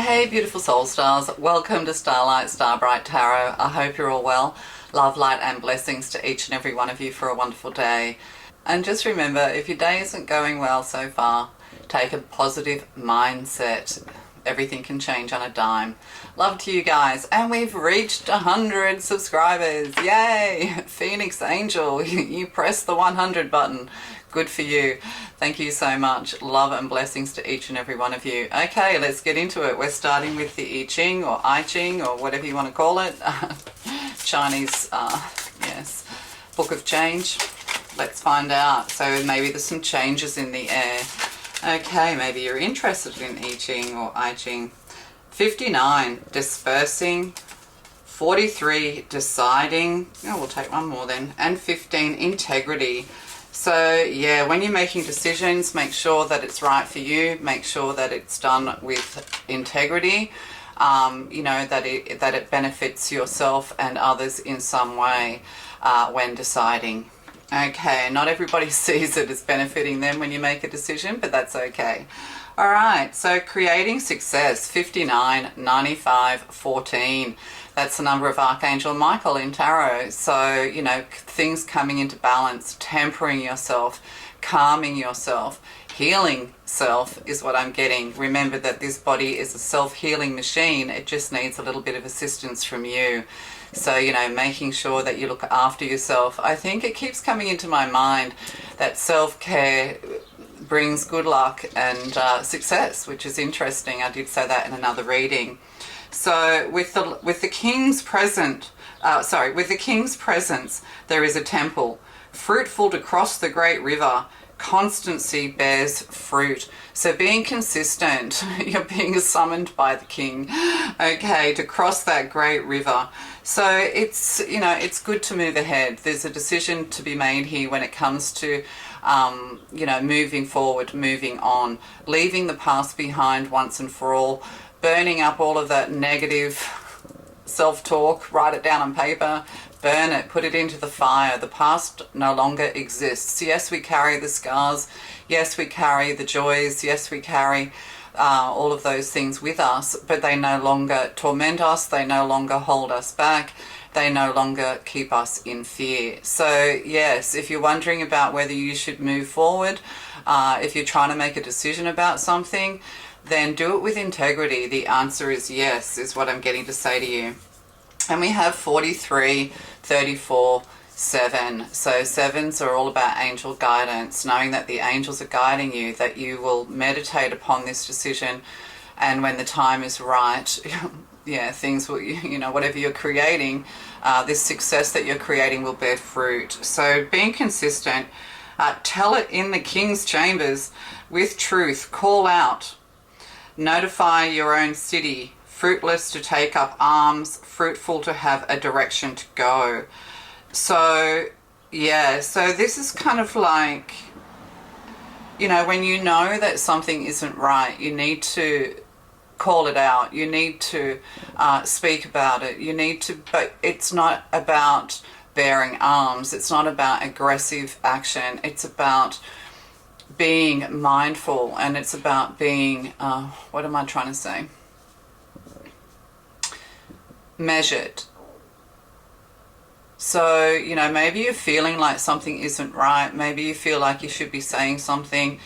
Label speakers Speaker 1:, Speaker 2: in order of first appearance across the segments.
Speaker 1: Hey beautiful soul stars, welcome to Starlight Starbright Tarot. I hope you're all well. Love, light and blessings to each and every one of you for a wonderful day. And just remember, if your day isn't going well so far, take a positive mindset. Everything can change on a dime. Love to you guys. And we've reached 100 subscribers. Yay! Phoenix Angel, you pressed the 100 button. Good for you. Thank you so much. Love and blessings to each and every one of you. Okay, let's get into it. We're starting with the I Ching or I Ching or whatever you want to call it. Chinese, yes, Book of Change. Let's find out. So maybe there's some changes in the air. Okay, maybe you're interested in I Ching or I Ching. 59, dispersing. 43, deciding. Oh, we'll take one more then. And 15, integrity. So yeah, when you're making decisions, make sure that it's right for you. Make sure that it's done with integrity. You know, that it benefits yourself and others in some way when deciding. Okay, not everybody sees it as benefiting them when you make a decision, but that's okay. All right, so creating success, 59, 95, 14. That's the number of Archangel Michael in Tarot. So, you know, things coming into balance, tempering yourself, calming yourself, healing self is what I'm getting. Remember that this body is a self-healing machine. It just needs a little bit of assistance from you. So, you know, making sure that you look after yourself. I think it keeps coming into my mind that self-care brings good luck and success, which is interesting. I did say that in another reading. So with the king's presence, there is a temple, fruitful to cross the great river. Constancy bears fruit. So being consistent, you're being summoned by the king, okay, to cross that great river. So it's, you know, it's good to move ahead. There's a decision to be made here when it comes to, you know, moving forward, moving on, leaving the past behind once and for all, burning up all of that negative self-talk, write it down on paper, burn it, put it into the fire. The past no longer exists. Yes, we carry the scars. Yes, we carry the joys. Yes, we carry all of those things with us, but they no longer torment us. They no longer hold us back. They no longer keep us in fear. So yes, if you're wondering about whether you should move forward, if you're trying to make a decision about something, then do it with integrity. The answer is yes, is what I'm getting to say to you. And we have 43, 34, 7. So sevens are all about angel guidance, knowing that the angels are guiding you, that you will meditate upon this decision, and when the time is right, yeah, things will, you know, whatever you're creating, this success that you're creating will bear fruit. So being consistent, tell it in the king's chambers with truth, call out, notify your own city, fruitless to take up arms, fruitful to have a direction to go. So yeah, so this is kind of like, you know, when you know that something isn't right, you need to call it out. You need to speak about it. You need to, but it's not about bearing arms. It's not about aggressive action. It's about being mindful, and it's about being, what am I trying to say? Measured. So, you know, maybe you're feeling like something isn't right. Maybe you feel like you should be saying something.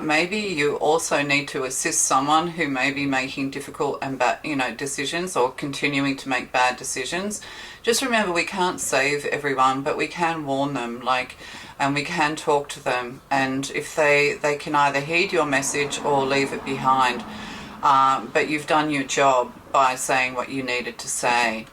Speaker 1: Maybe you also need to assist someone who may be making difficult and bad, you know, decisions, or continuing to make bad decisions. Just remember, we can't save everyone, but we can warn them, like, and we can talk to them. And if they can either heed your message or leave it behind. But you've done your job by saying what you needed to say.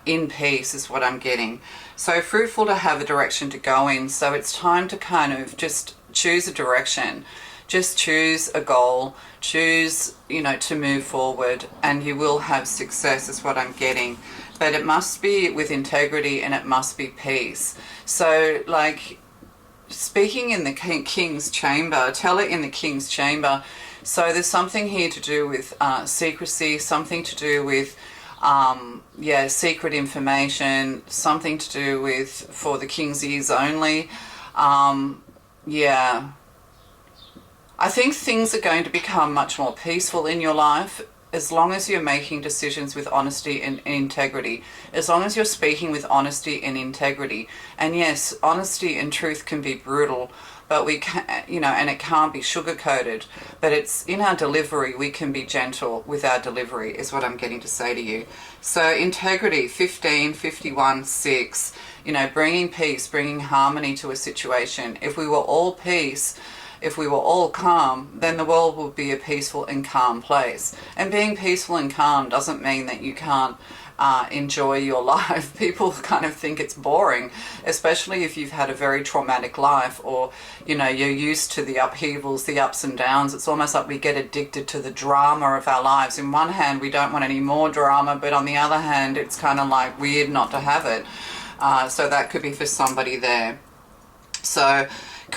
Speaker 1: In peace is what I'm getting. So fruitful to have a direction to go in. So it's time to kind of just choose a direction. Just choose a goal. Choose, you know, to move forward, and you will have success is what I'm getting. But it must be with integrity, and it must be peace. So like speaking in the king's chamber, tell it in the king's chamber. So there's something here to do with secrecy, something to do with yeah, secret information, something to do with for the king's ears only. Yeah, I think things are going to become much more peaceful in your life. as long as you're making decisions with honesty and integrity, as long as you're speaking with honesty and integrity. And yes, honesty and truth can be brutal, but we can, and it can't be sugar-coated, but it's in our delivery, we can be gentle with our delivery, is what I'm getting to say to you. So integrity, 15, 51, 6, bringing peace, bringing harmony to a situation. If we were all peace, if we were all calm, then the world would be a peaceful and calm place. And being peaceful and calm doesn't mean that you can't enjoy your life. People kind of think it's boring, especially if you've had a very traumatic life, or you're used to the upheavals, the ups and downs. It's almost like we get addicted to the drama of our lives. In one hand, we don't want any more drama, but on the other hand, it's kind of like weird not to have it. So that could be for somebody there. So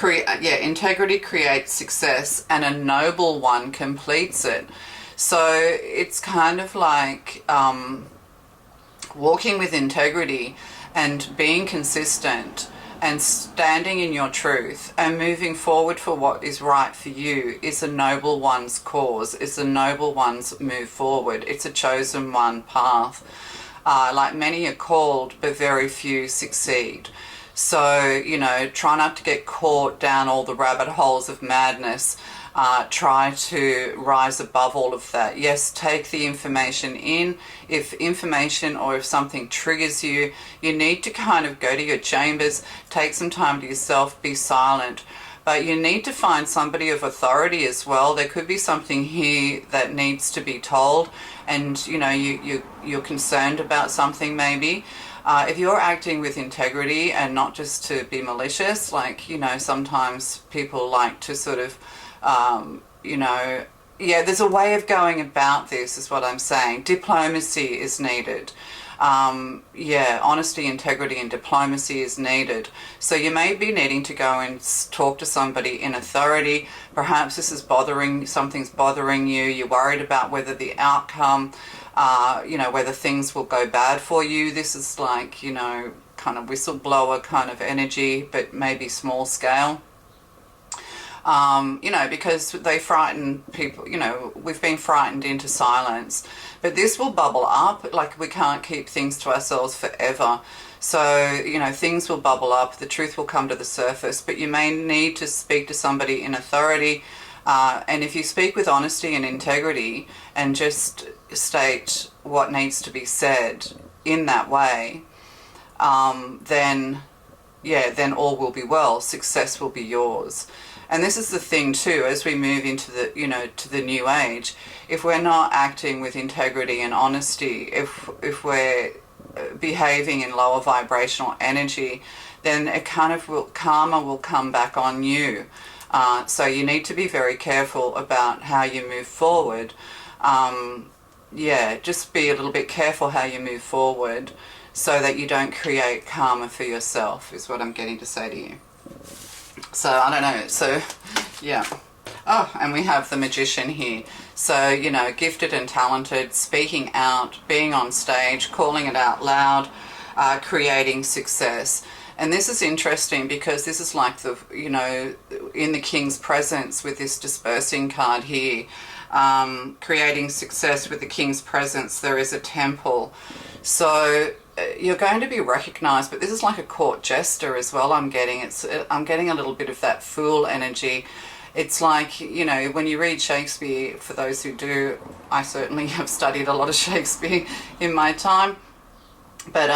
Speaker 1: integrity creates success, and a noble one completes it. So it's kind of like walking with integrity and being consistent and standing in your truth and moving forward for what is right for you is a noble one's cause, is a noble one's move forward. It's a chosen one path. Like many are called, but very few succeed. So, try not to get caught down all the rabbit holes of madness. Try to rise above all of that. Yes, take the information in. If information or if something triggers you, you need to kind of go to your chambers, take some time to yourself, be silent. But you need to find somebody of authority as well. There could be something here that needs to be told, and you're concerned about something maybe. If you're acting with integrity and not just to be malicious, sometimes people like to sort of, there's a way of going about this, is what I'm saying. Diplomacy is needed. Honesty, integrity, and diplomacy is needed. So you may be needing to go and talk to somebody in authority. Perhaps this is something's bothering you. You're worried about whether the outcome, whether things will go bad for you. This is like, kind of whistleblower kind of energy, but maybe small scale. Because they frighten people, we've been frightened into silence. But this will bubble up, like we can't keep things to ourselves forever. So, things will bubble up, the truth will come to the surface, but you may need to speak to somebody in authority. And if you speak with honesty and integrity and just state what needs to be said in that way, then all will be well. Success will be yours. And this is the thing too, as we move into to the new age, if we're not acting with integrity and honesty, if we're behaving in lower vibrational energy, then it kind of karma will come back on you. So you need to be very careful about how you move forward. Just be a little bit careful how you move forward so that you don't create karma for yourself, is what I'm getting to say to you. So, I don't know. So, yeah. Oh, and we have the Magician here. So, gifted and talented, speaking out, being on stage, calling it out loud, creating success. And this is interesting because this is like in the King's presence with this dispersing card here. Creating success with the King's presence, there is a temple. So you're going to be recognized, but this is like a court jester as well. I'm getting a little bit of that fool energy. It's like, when you read Shakespeare, for those who do, I certainly have studied a lot of Shakespeare in my time, but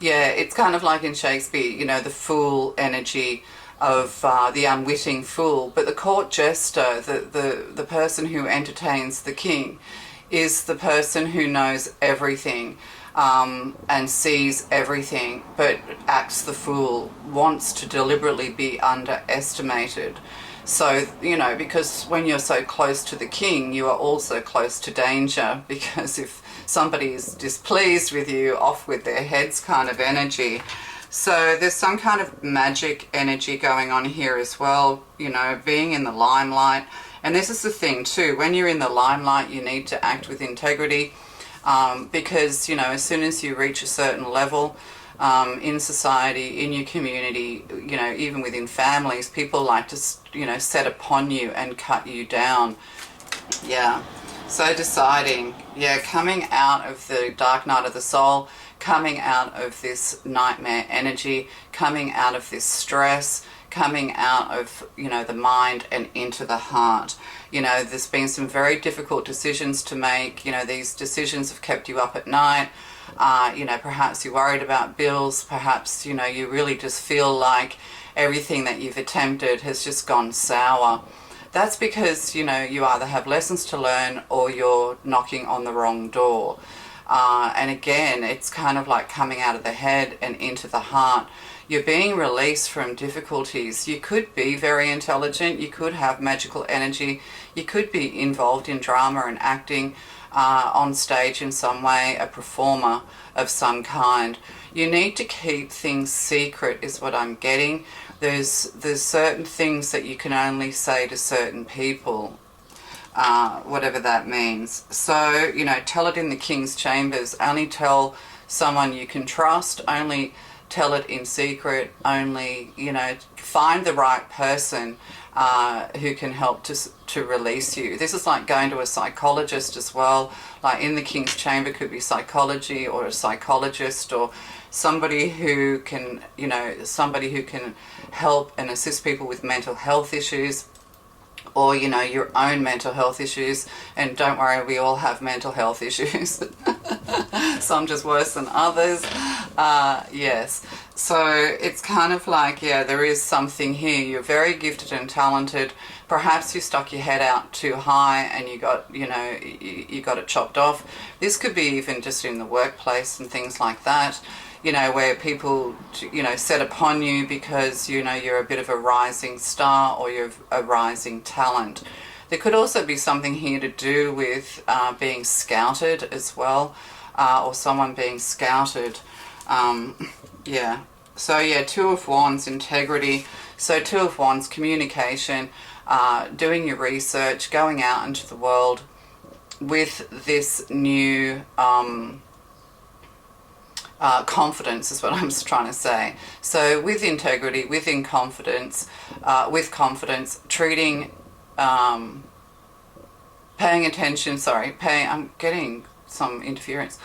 Speaker 1: it's kind of like in Shakespeare, the fool energy of the unwitting fool. But the court jester, the person who entertains the king, is the person who knows everything, and sees everything, but acts the fool, wants to deliberately be underestimated. So, because when you're so close to the king, you are also close to danger, because if somebody is displeased with you, off with their heads kind of energy. So there's some kind of magic energy going on here as well, being in the limelight. And this is the thing too, when you're in the limelight, you need to act with integrity, because, as soon as you reach a certain level in society, in your community, even within families, people like to, set upon you and cut you down. Yeah. So deciding, yeah, coming out of the dark night of the soul, coming out of this nightmare energy, coming out of this stress, coming out of, you know, the mind and into the heart. You know, there's been some very difficult decisions to make. You know, these decisions have kept you up at night. You know, perhaps you're worried about bills. Perhaps, you know, you really just feel like everything that you've attempted has just gone sour. That's because, you know, you either have lessons to learn or you're knocking on the wrong door. And again, it's kind of like coming out of the head and into the heart. You're being released from difficulties. You could be very intelligent. You could have magical energy. You could be involved in drama and acting on stage in some way, a performer of some kind. You need to keep things secret is what I'm getting. There's certain things that you can only say to certain people, whatever that means. So, you know, tell it in the King's Chambers. Only tell someone you can trust. Only tell it in secret. Only, you know, find the right person who can help to release you. This is like going to a psychologist as well. Like in the King's Chamber could be psychology or a psychologist or somebody who can, you know, somebody who can help and assist people with mental health issues, or, you know, your own mental health issues. And don't worry, we all have mental health issues. Some just worse than others. Yes. So it's kind of like, yeah, there is something here. You're very gifted and talented. Perhaps you stuck your head out too high and you got, you know, you got it chopped off. This could be even just in the workplace and things like that. You know, where people, you know, set upon you because, you know, you're a bit of a rising star or you're a rising talent. There could also be something here to do with being scouted as well, or someone being scouted. Yeah. So, yeah, Two of Wands, integrity. So, Two of Wands, communication, doing your research, going out into the world with this new... confidence is what I'm trying to say. So with integrity, with confidence, treating, paying attention, I'm getting some interference,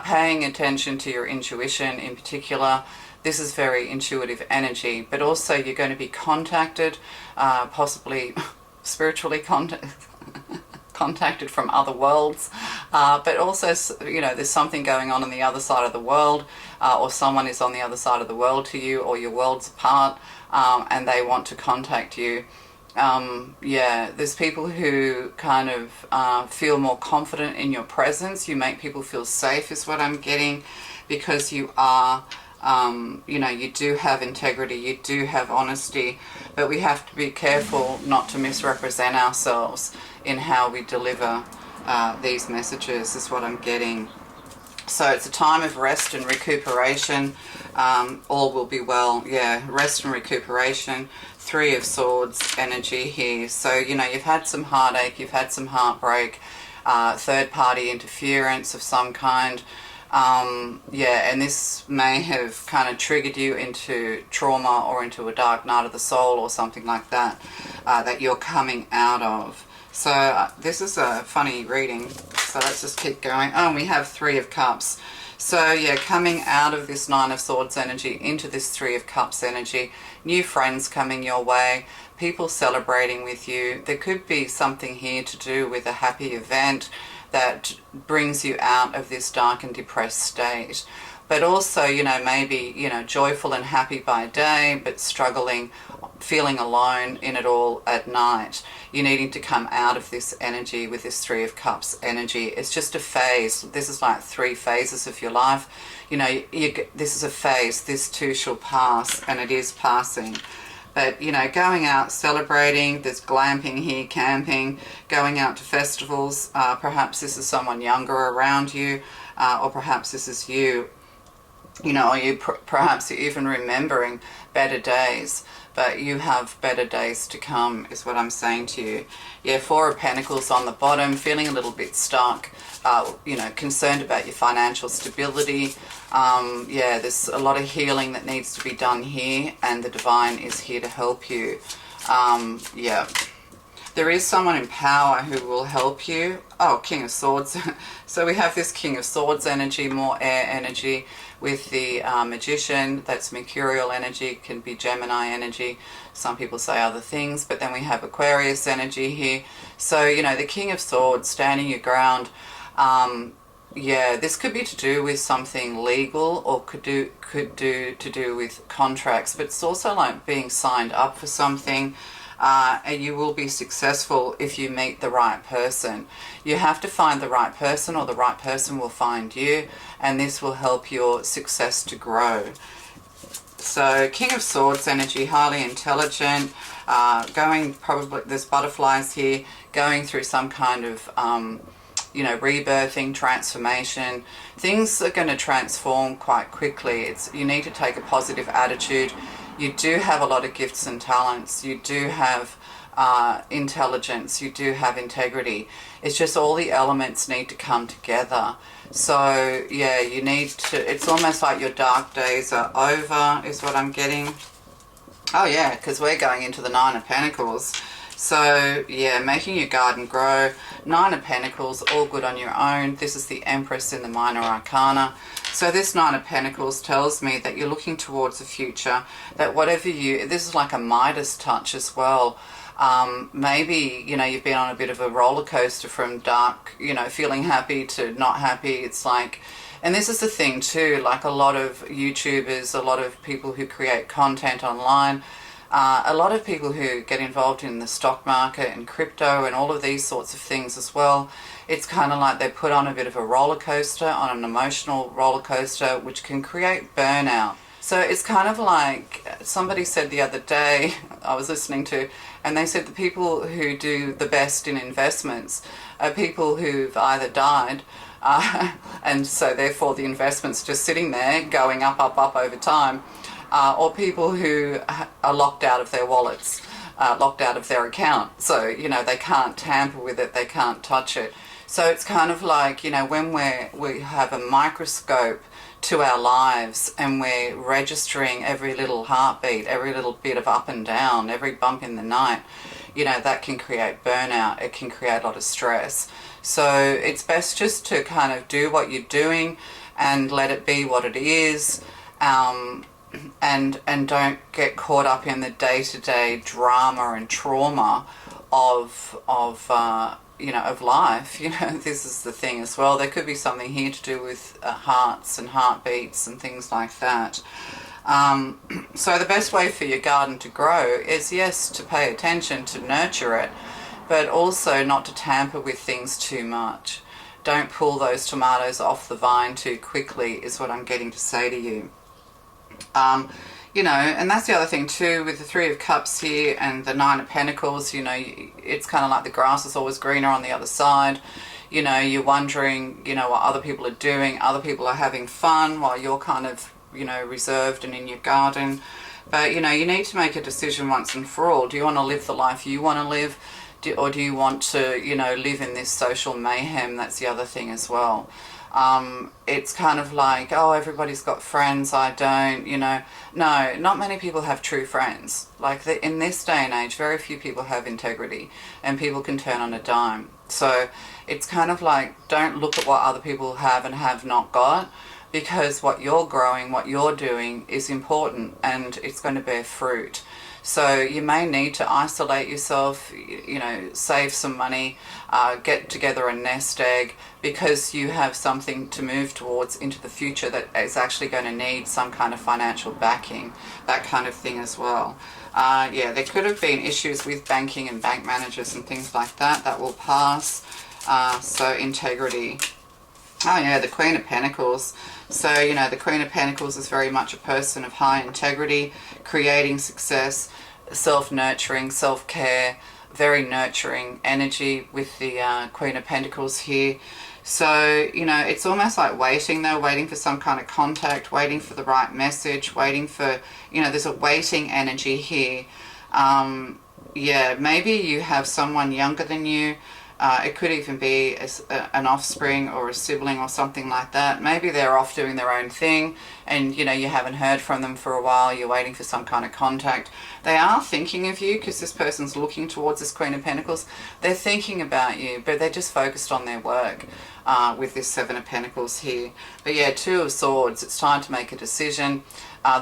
Speaker 1: paying attention to your intuition in particular. This is very intuitive energy, but also you're going to be contacted, possibly spiritually contacted from other worlds, but also, you know, there's something going on the other side of the world, or someone is on the other side of the world to you, or your world's apart, and they want to contact you. Yeah, there's people who kind of feel more confident in your presence. You make people feel safe is what I'm getting, because you are... you know, you do have integrity, you do have honesty, but we have to be careful not to misrepresent ourselves in how we deliver these messages is what I'm getting. So it's a time of rest and recuperation. All will be well. Yeah, rest and recuperation. Three of Swords energy here. So, you know, you've had some heartache, you've had some heartbreak, third party interference of some kind. Yeah, and this may have kind of triggered you into trauma or into a dark night of the soul or something like that, that you're coming out of. So this is a funny reading, so let's just keep going. Oh, and we have Three of Cups. So yeah, coming out of this Nine of Swords energy into this Three of Cups energy, new friends coming your way, people celebrating with you. There could be something here to do with a happy event that brings you out of this dark and depressed state. But also, you know, maybe, you know, joyful and happy by day, but struggling, feeling alone in it all at night. You're needing to come out of this energy with this Three of Cups energy. It's just a phase. This is like 3 phases of your life. You know, this is a phase. This too shall pass, and it is passing. But, you know, going out, celebrating, there's glamping here, camping, going out to festivals. Perhaps this is someone younger around you, or perhaps this is you. You know, or perhaps you're even remembering better days, but you have better days to come is what I'm saying to you. Yeah, Four of Pentacles on the bottom, feeling a little bit stuck, you know, concerned about your financial stability. Yeah, there's a lot of healing that needs to be done here, and the divine is here to help you. Yeah. There is someone in power who will help you. Oh, King of Swords. So we have this King of Swords energy, more air energy, with the Magician. That's Mercurial energy, can be Gemini energy. Some people say other things, but then we have Aquarius energy here. So, you know, the King of Swords, standing your ground. Yeah, this could be to do with something legal, or could do to do with contracts, but it's also like being signed up for something. And you will be successful if you meet the right person. You have to find the right person, or the right person will find you, and this will help your success to grow. So King of Swords energy, highly intelligent, going, probably there's butterflies here, going through some kind of you know, rebirthing, transformation. Things are going to transform quite quickly. You need to take a positive attitude. You do have a lot of gifts and talents. You do have intelligence. You do have integrity. It's just all the elements need to come together. So yeah, you need to, it's almost like your dark days are over, is what I'm getting. Oh yeah, because we're going into the Nine of Pentacles. So yeah, making your garden grow. Nine of Pentacles, all good on your own. This is the Empress in the Minor Arcana. So this Nine of Pentacles tells me that you're looking towards the future, that whatever you, this is like a Midas touch as well. Maybe, you know, you've been on a bit of a roller coaster from dark, you know, feeling happy to not happy. It's like, and this is the thing too, like a lot of YouTubers, a lot of people who create content online, a lot of people who get involved in the stock market and crypto and all of these sorts of things as well. It's kind of like they put on a bit of a roller coaster, on an emotional roller coaster, which can create burnout. So it's kind of like somebody said the other day, I was listening to, and they said the people who do the best in investments are people who've either died, and so therefore the investment's just sitting there going up, up, up over time, or people who are locked out of their wallets, locked out of their account. So, you know, they can't tamper with it, they can't touch it. So it's kind of like, you know, when we have a microscope to our lives and we're registering every little heartbeat, every little bit of up and down, every bump in the night, you know, that can create burnout. It can create a lot of stress. So it's best just to kind of do what you're doing and let it be what it is. And don't get caught up in the day-to-day drama and trauma of you know, of life. You know, this is the thing as well. There could be something here to do with hearts and heartbeats and things like that. So the best way for your garden to grow is, yes, to pay attention, to nurture it, but also not to tamper with things too much. Don't pull those tomatoes off the vine too quickly, is what I'm getting to say to you. You know, and that's the other thing too, with the Three of Cups here and the Nine of Pentacles, you know, it's kind of like the grass is always greener on the other side. You know, you're wondering, you know, what other people are doing. Other people are having fun while you're kind of, you know, reserved and in your garden. But, you know, you need to make a decision once and for all. Do you want to live the life you want to live? Or do you want to, you know, live in this social mayhem? That's the other thing as well. It's kind of like, oh, everybody's got friends, I don't, you know. No, not many people have true friends. Like, in this day and age, very few people have integrity, and people can turn on a dime. So it's kind of like, don't look at what other people have and have not got, because what you're growing, what you're doing is important, and it's going to bear fruit. So you may need to isolate yourself, you know, save some money, get together a nest egg, because you have something to move towards into the future that is actually going to need some kind of financial backing, that kind of thing as well. Yeah, there could have been issues with banking and bank managers and things like that. That will pass. So integrity. Oh yeah, the Queen of Pentacles. So, you know, the Queen of Pentacles is very much a person of high integrity, creating success, self-nurturing, self-care, very nurturing energy with the Queen of Pentacles here. So, you know, it's almost like waiting though, waiting for some kind of contact, waiting for the right message, waiting for, you know, there's a waiting energy here. Yeah, maybe you have someone younger than you It could even be an offspring or a sibling or something like that. Maybe they're off doing their own thing and, you know, you haven't heard from them for a while. You're waiting for some kind of contact. They are thinking of you because this person's looking towards this Queen of Pentacles. They're thinking about you, but they're just focused on their work with this Seven of Pentacles here. But yeah, Two of Swords, it's time to make a decision.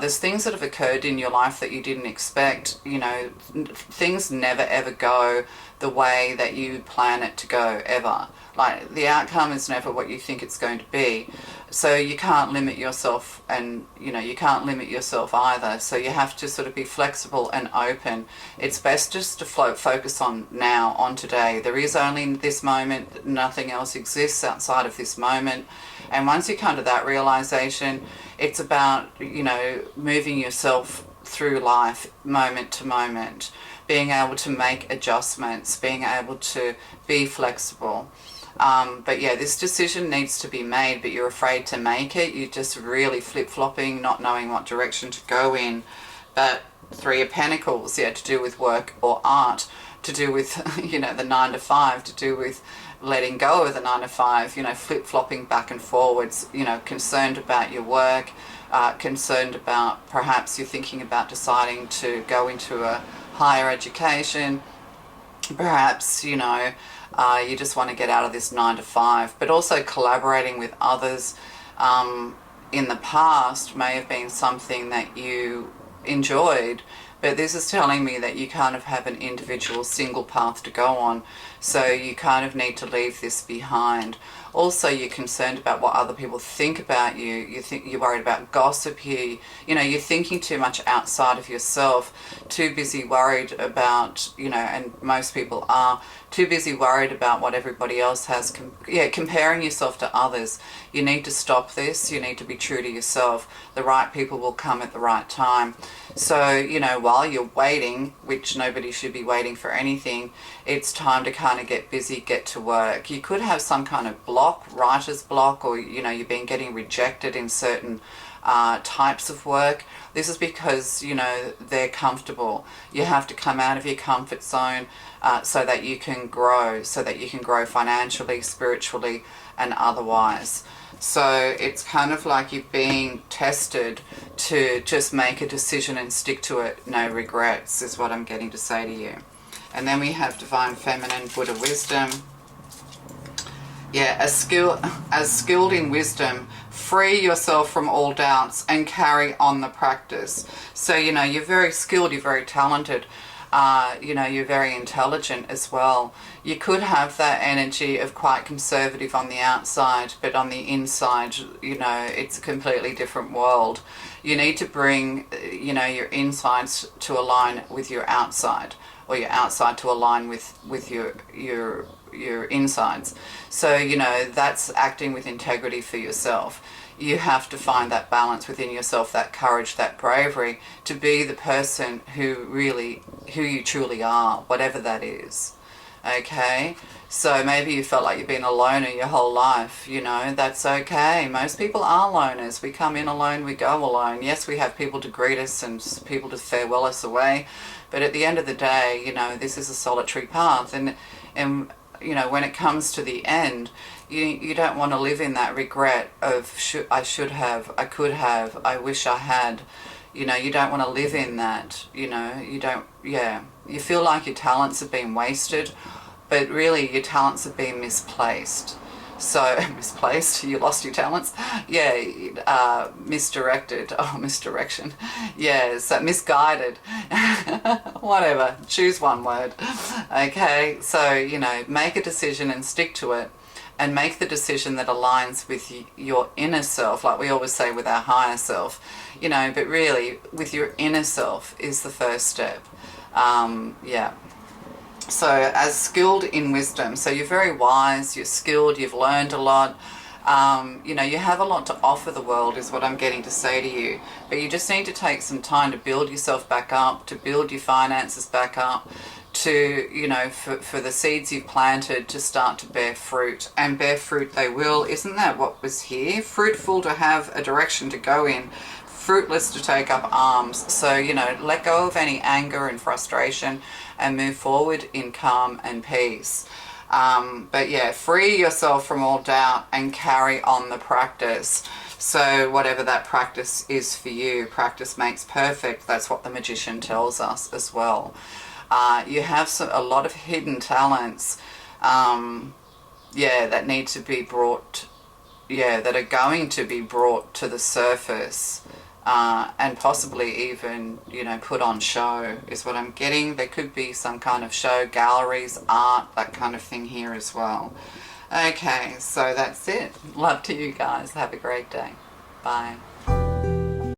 Speaker 1: There's things that have occurred in your life that you didn't expect. You know, things never ever go the way that you plan it to go, ever. Like, the outcome is never what you think it's going to be. So you can't limit yourself, and, you know, you can't limit yourself either. So you have to sort of be flexible and open. It's best just to focus on now, on today. There is only this moment. Nothing else exists outside of this moment. And once you come to that realization, it's about, you know, moving yourself through life moment to moment, being able to make adjustments, being able to be flexible. But yeah, this decision needs to be made, but you're afraid to make it. You're just really flip-flopping, not knowing what direction to go in. But Three of Pentacles, yeah, to do with work or art, to do with, you know, the 9 to 5, to do with letting go of the 9 to 5, you know, flip-flopping back and forwards, you know, concerned about your work, concerned about, perhaps you're thinking about deciding to go into a higher education, perhaps, you know, you just want to get out of this 9 to 5, but also collaborating with others in the past may have been something that you enjoyed, but this is telling me that you kind of have an individual single path to go on, so you kind of need to leave this behind. Also, you're concerned about what other people think about you. You're worried about gossip here. You know, you're thinking too much outside of yourself, too busy worried about, you know, and most people are, too busy worried about what everybody else has. Comparing yourself to others. You need to stop this. You need to be true to yourself. The right people will come at the right time. So, you know, while you're waiting, which nobody should be waiting for anything, it's time to kind of get busy, get to work. You could have some kind of block, writer's block, or, you know, you've been getting rejected in certain types of work. This is because, you know, they're comfortable. You have to come out of your comfort zone so that you can grow, financially, spiritually, and otherwise. So it's kind of like you're being tested to just make a decision and stick to it. No regrets is what I'm getting to say to you. And then we have Divine Feminine, Buddha Wisdom. Yeah, as skilled in wisdom, free yourself from all doubts and carry on the practice. So, you know, you're very skilled, you're very talented. You know, you're very intelligent as well. You could have that energy of quite conservative on the outside, but on the inside, you know, it's a completely different world. You need to bring, you know, your insides to align with your outside, or your outside to align with your insides. So, you know, that's acting with integrity for yourself. You have to find that balance within yourself, that courage, that bravery, to be the person who you truly are, whatever that is. Okay? So maybe you felt like you've been a loner your whole life, you know, that's okay. Most people are loners. We come in alone, we go alone. Yes, we have people to greet us and people to farewell us away, but at the end of the day, you know, this is a solitary path, and you know, when it comes to the end, you don't want to live in that regret of I should have, I could have, I wish I had. You know, you don't want to live in that. You know, you feel like your talents have been wasted, but really your talents have been misplaced. So, misplaced, you lost your talents? Yeah, misdirected. Oh, misdirection. Yeah, so misguided. Whatever, choose one word. Okay, so, you know, make a decision and stick to it. And make the decision that aligns with your inner self, like we always say with our higher self, you know, but really with your inner self is the first step. Yeah. So as skilled in wisdom, so you're very wise, you're skilled, you've learned a lot, you know, you have a lot to offer the world is what I'm getting to say to you. But you just need to take some time to build yourself back up, to build your finances back up, to, you know, for the seeds you've planted to start to bear fruit. And bear fruit they will. Isn't that what was here? Fruitful to have a direction to go in, fruitless to take up arms. So, you know, let go of any anger and frustration and move forward in calm and peace. But yeah, free yourself from all doubt and carry on the practice. So whatever that practice is for you, practice makes perfect. That's what the magician tells us as well. You have a lot of hidden talents, that need to be brought, that are going to be brought to the surface, and possibly even, put on show is what I'm getting. There could be some kind of show, galleries, art, that kind of thing here as well. Okay, so that's it. Love to you guys. Have a great day. Bye.